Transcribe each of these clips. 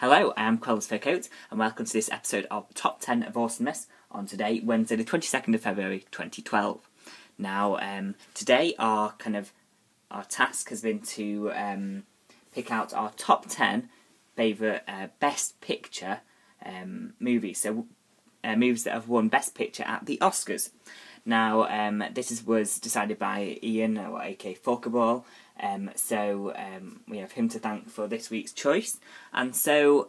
Hello, I am CruellasFurCoat and welcome to this episode of Top 10 of Awesomeness on today, Wednesday the 22nd of February 2012. Now, today our task has been to pick out our top 10 favourite Best Picture movies, so movies that have won Best Picture at the Oscars. Now, this was decided by Ian, or aka Forkaball, so we have him to thank for this week's choice, and so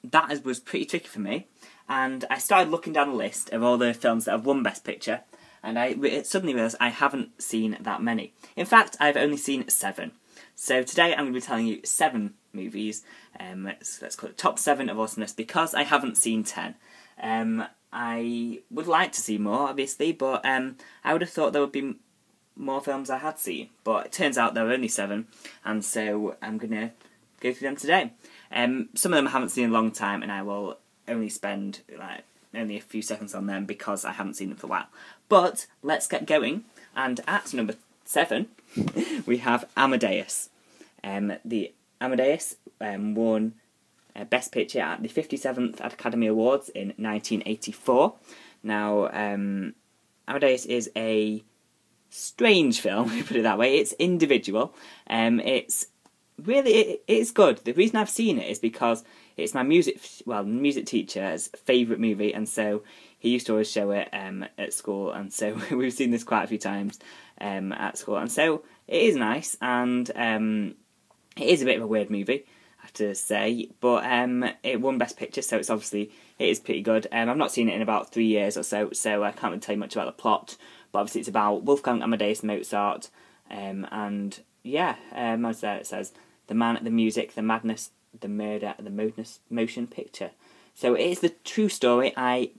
that was pretty tricky for me, and I started looking down the list of all the films that have won Best Picture, and I suddenly realised I haven't seen that many. In fact, I've only seen 7. So today I'm going to be telling you 7 movies, let's call it Top 7 of Awesomeness, because I haven't seen 10. I would like to see more, obviously, but I would have thought there would be more films I had seen, but it turns out there were only 7, and so I'm going to go through them today. Some of them I haven't seen in a long time, and I will only spend only a few seconds on them because I haven't seen them for a while. But let's get going, and at number 7 we have Amadeus. The Amadeus won Best Picture at the 57th Academy Awards in 1984. Now, Amadeus is a strange film, we put it that way. It's individual. It's good. The reason I've seen it is because it's my music teacher's favourite movie, and so he used to always show it at school, and so we've seen this quite a few times at school, and so it is nice, and it is a bit of a weird movie, I have to say, but it won Best Picture, so it is pretty good. I've not seen it in about 3 years or so, so I can't really tell you much about the plot, but obviously it's about Wolfgang Amadeus Mozart, and yeah, as it says, the man, the music, the madness, the murder, the motion picture. So it is the true story, I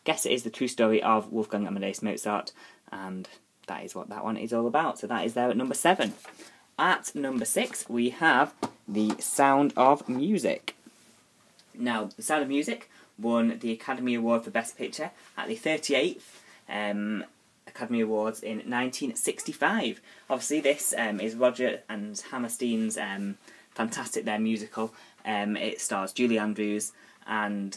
guess it is the true story of Wolfgang Amadeus Mozart, and that is what that one is all about. So that is there at number 7. At number 6 we have The Sound of Music. Now, The Sound of Music won the Academy Award for Best Picture at the 38th Academy Awards in 1965. Obviously this is Roger and Hammerstein's fantastic musical. It stars Julie Andrews, and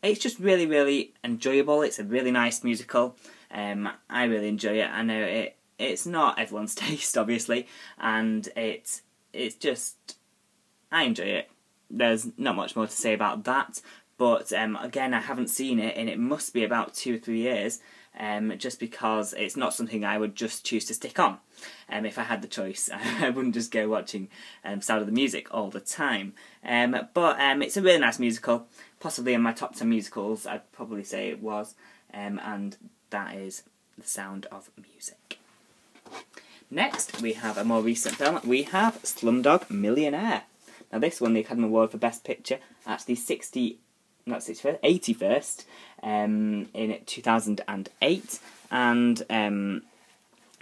it's just really, really enjoyable. It's a really nice musical. I really enjoy it. I know it's not everyone's taste, obviously, and it's just, I enjoy it. There's not much more to say about that, but again, I haven't seen it, and it must be about 2 or 3 years, just because it's not something I would just choose to stick on. If I had the choice, I wouldn't just go watching Sound of the Music all the time. But it's a really nice musical, possibly in my top 10 musicals, I'd probably say it was, and that is The Sound of Music. Next, we have a more recent film. We have Slumdog Millionaire. Now, this won the Academy Award for Best Picture at the 81st in 2008, and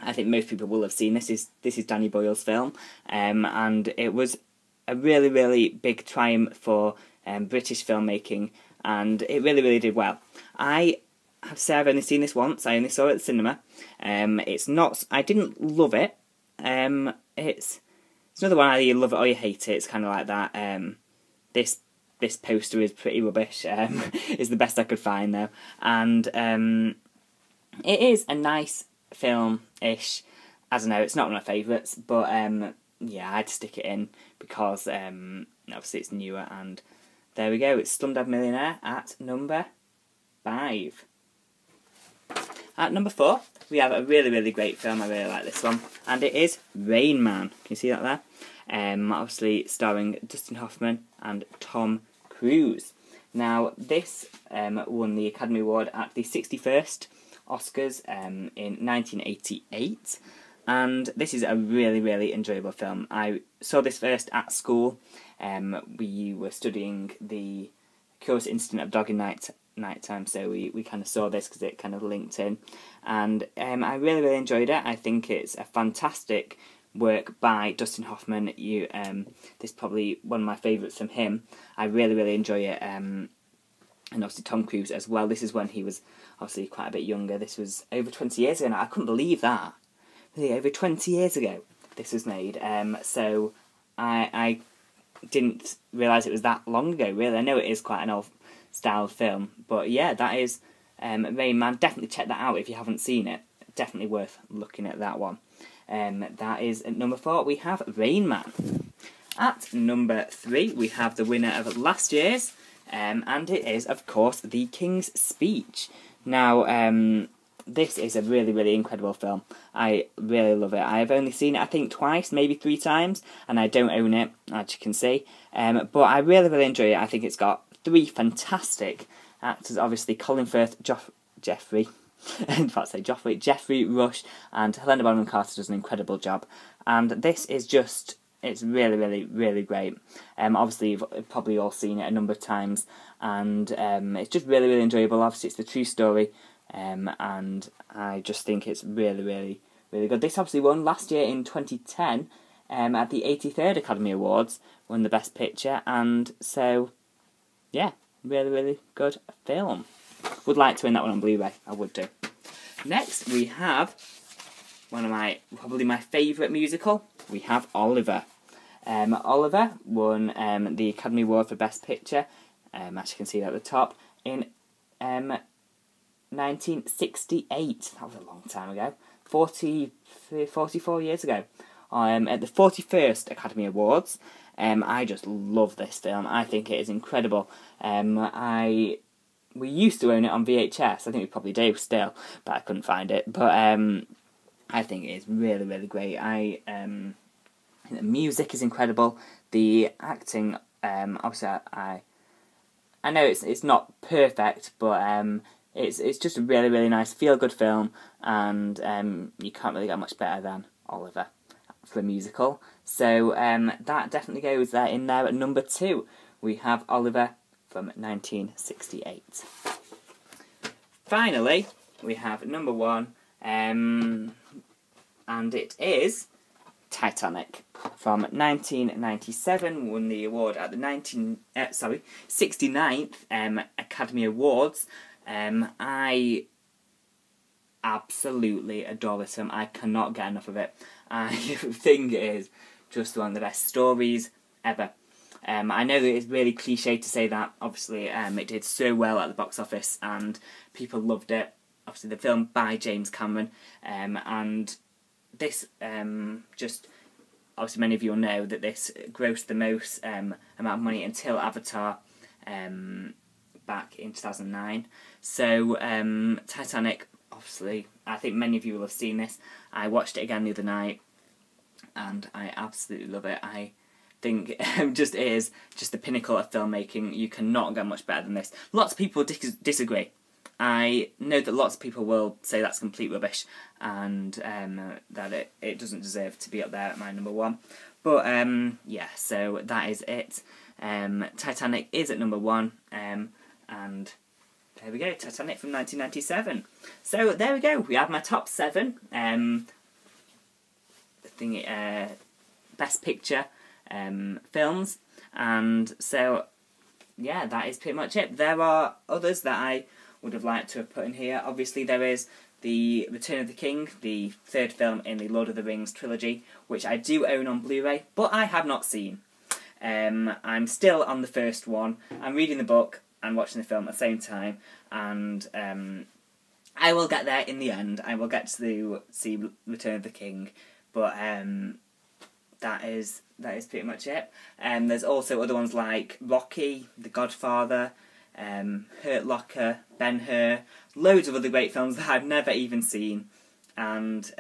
I think most people will have seen this. This is Danny Boyle's film, and it was a really, really big triumph for British filmmaking, and it really, really did well. I have to say I've only seen this once. I only saw it at the cinema. I didn't love it. It's another one, either you love it or you hate it. It's kind of like that. This poster is pretty rubbish. Is the best I could find though, and it is a nice film-ish. I don't know. It's not one of my favourites, but yeah, I had to stick it in because obviously it's newer, and there we go. It's Slumdog Millionaire at number 5. At number 4, we have a really, really great film. I really like this one, and it is Rain Man. Can you see that there? Obviously starring Dustin Hoffman and Tom Cruise. Now, this won the Academy Award at the 61st Oscars in 1988, and this is a really, really enjoyable film. I saw this first at school. We were studying the Curious Incident of Dog in Nighttime, so we kind of saw this because it kind of linked in, and I really, really enjoyed it. I think it's a fantastic work by Dustin Hoffman. This is probably one of my favourites from him. I really, really enjoy it, and obviously Tom Cruise as well. This is when he was obviously quite a bit younger. This was over 20 years ago now. I couldn't believe that. Really, over 20 years ago this was made. So I didn't realise it was that long ago, really. I know it is quite an old style film, but yeah, that is Rain Man. Definitely check that out if you haven't seen it. Definitely worth looking at that one. That is at number 4, we have Rain Man. At number 3, we have the winner of last year's, and it is, of course, The King's Speech. Now, this is a really, really incredible film. I really love it. I have only seen it, I think, twice, maybe 3 times, and I don't own it, as you can see. But I really, really enjoy it. I think it's got 3 fantastic actors, obviously, Colin Firth, Jeffrey Rush, and Helena Bonham Carter does an incredible job. And this is just, it's really, really, really great. Obviously, you've probably all seen it a number of times, and it's just really, really enjoyable. Obviously, it's the true story, and I just think it's really, really, really good. This obviously won last year in 2010 at the 83rd Academy Awards, won the Best Picture, and so, yeah, really, really good film. Would like to win that one on Blu-ray, I would do. Next, we have probably my favourite musical. We have Oliver. Oliver won the Academy Award for Best Picture, as you can see at the top, in 1968. That was a long time ago. 44 years ago. At the 41st Academy Awards. I just love this film. I think it is incredible. We used to own it on VHS. I think we probably do still, but I couldn't find it. But I think it is really, really great. The music is incredible. The acting, obviously, I know it's not perfect, but it's just a really, really nice feel-good film, and you can't really get much better than Oliver for a musical. So that definitely goes in there at number 2. We have Oliver from 1968. Finally, we have number 1, and it is Titanic from 1997. Won the award at the 69th Academy Awards. I absolutely adore this film. I cannot get enough of it. I think it is just one of the best stories ever. I know that it's really cliche to say that. Obviously, it did so well at the box office and people loved it. Obviously, the film by James Cameron, and this obviously many of you will know that this grossed the most amount of money until Avatar back in 2009. So Titanic, obviously, I think many of you will have seen this. I watched it again the other night and I absolutely love it. I think it is just the pinnacle of filmmaking. You cannot get much better than this. Lots of people disagree. I know that lots of people will say that's complete rubbish and that it doesn't deserve to be up there at my number 1. But yeah, so that is it. Titanic is at number 1, and there we go, Titanic from 1997. So there we go, we have my top 7 Best Picture films, and so yeah, that is pretty much it. There are others that I would have liked to have put in here. Obviously there is the Return of the King, the 3rd film in the Lord of the Rings trilogy, which I do own on Blu-ray, but I have not seen. I'm still on the first one. I'm reading the book and watching the film at the same time, and I will get there in the end. I will get to see Return of the King, but that is pretty much it. There's also other ones like Rocky, The Godfather, Hurt Locker, Ben-Hur, loads of other great films that I've never even seen, and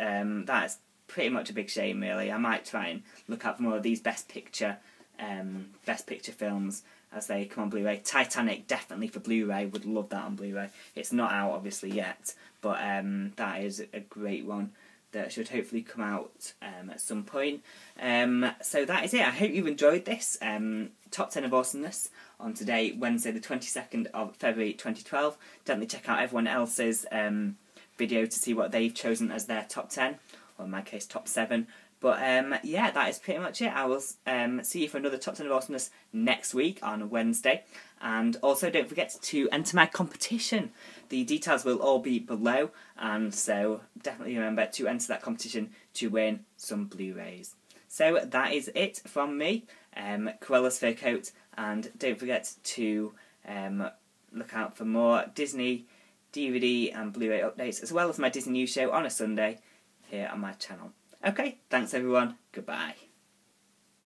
that's pretty much a big shame, really. I might try and look out for more of these Best Picture films as they come on Blu-ray. Titanic, definitely for Blu-ray, would love that on Blu-ray. It's not out, obviously, yet, but that is a great one that should hopefully come out at some point. So that is it. I hope you've enjoyed this Top 10 of Awesomeness on today, Wednesday the 22nd of February 2012. Definitely check out everyone else's video to see what they've chosen as their top 10, or in my case top 7. But yeah, that is pretty much it. I will see you for another Top 10 of Awesomeness next week on Wednesday. And also don't forget to enter my competition. The details will all be below, and so definitely remember to enter that competition to win some Blu-rays. So that is it from me. CruellasFurCoat, and don't forget to look out for more Disney DVD and Blu-ray updates, as well as my Disney News show on a Sunday here on my channel. Okay, thanks everyone, goodbye.